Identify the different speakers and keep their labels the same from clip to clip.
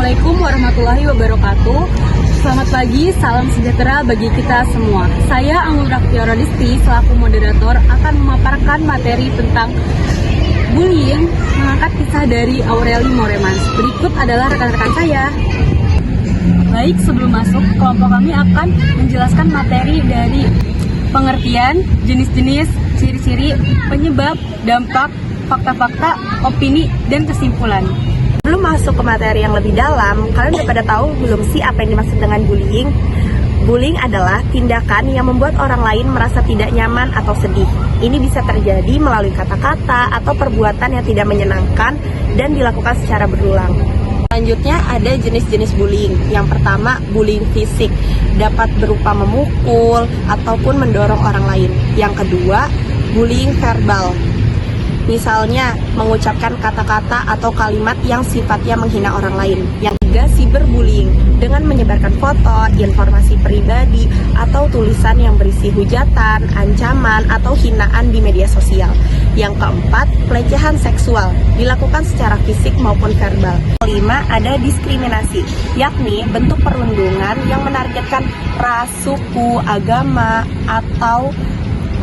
Speaker 1: Assalamualaikum warahmatullahi wabarakatuh. Selamat pagi, salam sejahtera bagi kita semua. Saya Anggun Raktiorodisti selaku moderator akan memaparkan materi tentang bullying mengangkat kisah dari Aureli Moremans. Berikut adalah rekan-rekan saya. Baik, sebelum masuk, kelompok kami akan menjelaskan materi dari pengertian, jenis-jenis, ciri-ciri, penyebab, dampak, fakta-fakta, opini, dan kesimpulan.
Speaker 2: Sebelum masuk ke materi yang lebih dalam, kalian udah pada tahu belum sih apa yang dimaksud dengan bullying? Bullying adalah tindakan yang membuat orang lain merasa tidak nyaman atau sedih. Ini bisa terjadi melalui kata-kata atau perbuatan yang tidak menyenangkan dan dilakukan secara berulang. Selanjutnya ada jenis-jenis bullying. Yang pertama, bullying fisik, dapat berupa memukul ataupun mendorong orang lain. Yang kedua, bullying verbal. Misalnya, mengucapkan kata-kata atau kalimat yang sifatnya menghina orang lain. Yang ketiga, cyberbullying, dengan menyebarkan foto, informasi pribadi, atau tulisan yang berisi hujatan, ancaman, atau hinaan di media sosial. Yang keempat, pelecehan seksual, dilakukan secara fisik maupun verbal. Kelima, ada diskriminasi, yakni bentuk perundungan yang menargetkan ras, suku, agama, atau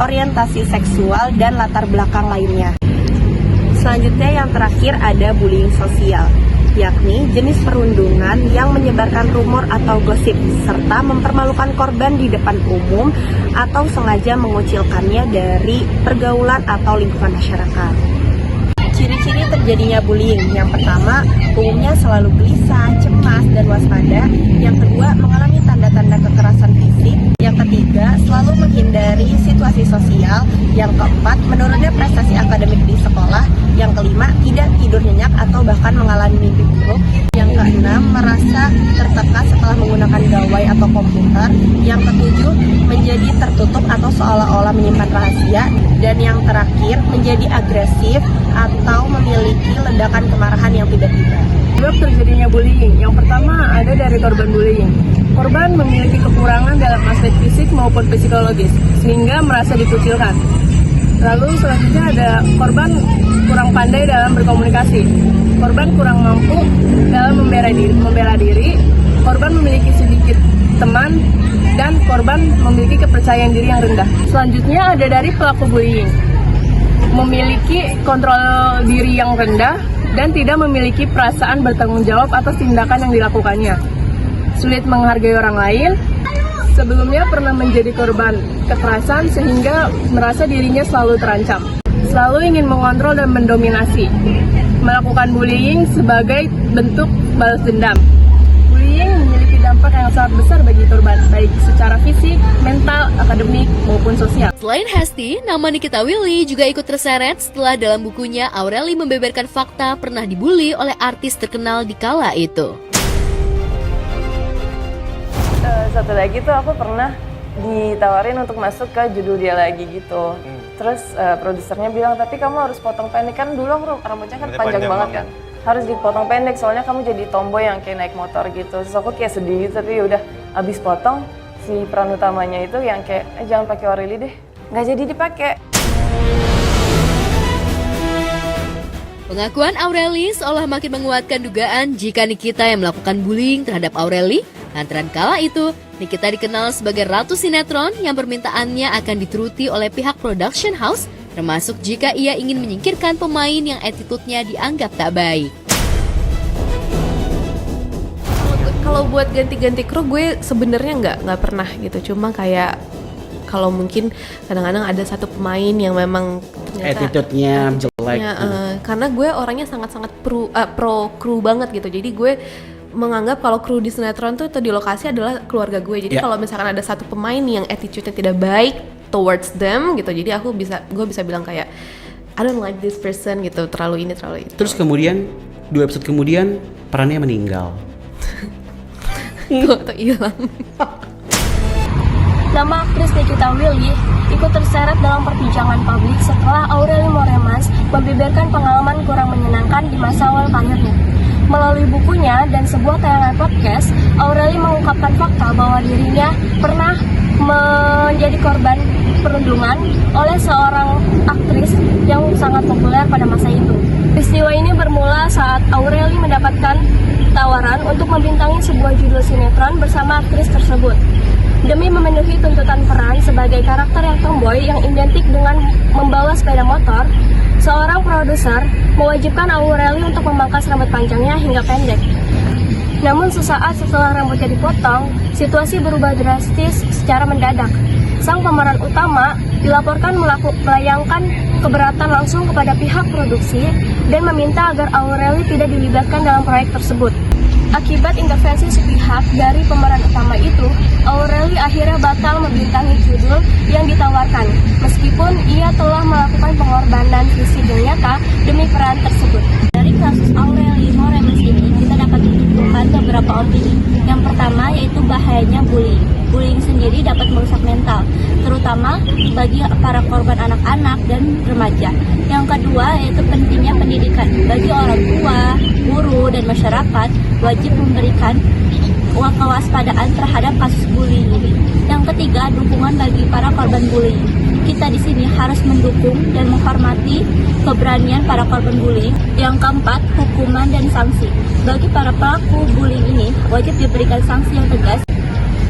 Speaker 2: orientasi seksual dan latar belakang lainnya. Selanjutnya yang terakhir ada bullying sosial, yakni jenis perundungan yang menyebarkan rumor atau gosip, serta mempermalukan korban di depan umum atau sengaja mengucilkannya dari pergaulan atau lingkungan masyarakat. Ciri-ciri terjadinya bullying, yang pertama, umumnya selalu gelisah, cemas, dan waspada. Yang kedua, mengalami tanda-tanda kekerasan fisik. Yang ketiga, selalu menghindari situasi sosial. Yang keempat, menurunnya prestasi akademik di sekolah. Yang kelima, tidak tidur nyenyak atau bahkan mengalami mimpi buruk. Yang keenam, merasa tertekan setelah menggunakan gawai atau komputer. Yang ketujuh, menjadi tertutup atau seolah-olah menyimpan rahasia. Dan yang terakhir, menjadi agresif atau memiliki ledakan kemarahan yang tiba-tiba.
Speaker 1: Sebab terjadinya bullying, yang pertama ada dari korban bullying. Korban memiliki kekurangan dalam aspek fisik maupun psikologis, sehingga merasa dikucilkan. Lalu selanjutnya ada korban kurang pandai dalam berkomunikasi. Korban kurang mampu dalam membela diri. Korban memiliki sedikit teman, dan korban memiliki kepercayaan diri yang rendah. Selanjutnya ada dari pelaku bullying. Memiliki kontrol diri yang rendah dan tidak memiliki perasaan bertanggung jawab atas tindakan yang dilakukannya. Sulit menghargai orang lain. Sebelumnya pernah menjadi korban kekerasan sehingga merasa dirinya selalu terancam. Selalu ingin mengontrol dan mendominasi. Melakukan bullying sebagai bentuk balas dendam. Bullying memiliki dampak yang sangat besar bagi korban, baik secara fisik, mental, akademik, maupun sosial.
Speaker 3: Selain Hesti, nama Nikita Willy juga ikut terseret setelah dalam bukunya Aureli membeberkan fakta pernah dibully oleh artis terkenal di kala itu.
Speaker 4: Satu lagi tuh aku pernah ditawarin untuk masuk ke Judul Dia Lagi gitu. Terus produsernya bilang, tapi kamu harus potong pendek, kan dulu aku rambutnya kan panjang banget kan. Harus dipotong pendek soalnya kamu jadi tomboy yang kayak naik motor gitu. Terus aku kayak sedih gitu, tapi udah abis potong si peran utamanya itu yang kayak jangan pakai Aureli deh. Nggak jadi dipakai.
Speaker 3: Pengakuan Aureli seolah makin menguatkan dugaan jika Nikita yang melakukan bullying terhadap Aureli. Lantaran kala itu, Nikita dikenal sebagai ratu sinetron yang permintaannya akan dituruti oleh pihak production house, termasuk jika ia ingin menyingkirkan pemain yang attitude-nya dianggap tak baik.
Speaker 5: Kalau buat ganti-ganti kru gue sebenarnya nggak pernah gitu, cuma kayak kalau mungkin kadang-kadang ada satu pemain yang memang
Speaker 6: attitude-nya jelek.
Speaker 5: Karena gue orangnya sangat-sangat pro kru banget gitu, jadi gue menganggap kalau kru di sinetron tuh atau di lokasi adalah keluarga gue. Jadi kalau misalkan ada satu pemain yang attitude-nya tidak baik towards them gitu, jadi gue bisa bilang kayak I don't like this person gitu, terlalu ini terlalu itu.
Speaker 6: Terus kemudian 2 episode kemudian perannya meninggal.
Speaker 5: Tuh hilang.
Speaker 7: Nama aktris Nikita Willy ikut terseret dalam perbincangan publik setelah Aureli Moremans membeberkan pengalaman kurang menyenangkan di masa awal karirnya. Melalui bukunya dan sebuah tayangan podcast, Aureli mengungkapkan fakta bahwa dirinya pernah menjadi korban perundungan oleh seorang aktris yang sangat populer pada masa itu. Peristiwa ini bermula saat Aureli mendapatkan tawaran untuk sinetron bersama aktris tersebut. Demi memenuhi tuntutan peran sebagai karakter yang tomboy yang identik dengan membawa sepeda motor, seorang produser mewajibkan Aureli untuk memangkas rambut panjangnya hingga pendek. Namun sesaat setelah rambutnya dipotong, situasi berubah drastis secara mendadak. Sang pemeran utama dilaporkan melayangkan keberatan langsung kepada pihak produksi dan meminta agar Aureli tidak dilibatkan dalam proyek tersebut. Akibat intervensi sepihak dari pemeran utama itu, Aureli akhirnya batal membintangi judul yang ditawarkan, meskipun ia telah melakukan pengorbanan fisik yang nyata demi peran tersebut.
Speaker 8: Dari kasus Aureli Moremas ini, kita dapat menyimpulkan beberapa opini. Yang pertama yaitu bahayanya bullying. Bullying sendiri dapat merusak mental, terutama bagi para korban anak-anak dan remaja. Yang kedua yaitu pentingnya pendidikan. Bagi orang tua, guru, dan masyarakat wajib memberikan kewaspadaan terhadap kasus bullying ini. Yang ketiga, dukungan bagi para korban bullying. Kita di sini harus mendukung dan menghormati keberanian para korban bullying. Yang keempat, hukuman dan sanksi. Bagi para pelaku bullying ini wajib diberikan sanksi yang tegas.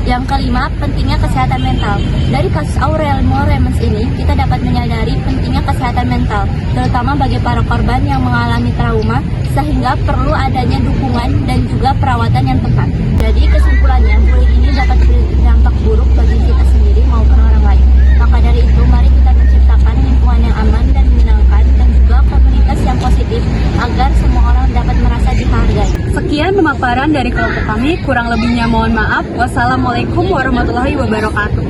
Speaker 8: Yang kelima, pentingnya kesehatan mental. Dari kasus Aureli Moremas ini, kita dapat menyadari pentingnya kesehatan mental, terutama bagi para korban yang mengalami trauma, sehingga perlu adanya dukungan dan juga perawatan yang tepat. Jadi kesimpulannya, bullying ini dapat berdampak buruk bagi kita sendiri maupun orang lain. Maka dari itu, mari kita menciptakan lingkungan yang aman dan menyenangkan, dan juga komunitas yang positif, agar semua orang dapat merasa dihargai.
Speaker 1: Sekian pemaparan dari kelompok kami, kurang lebihnya mohon maaf. Wassalamualaikum warahmatullahi wabarakatuh.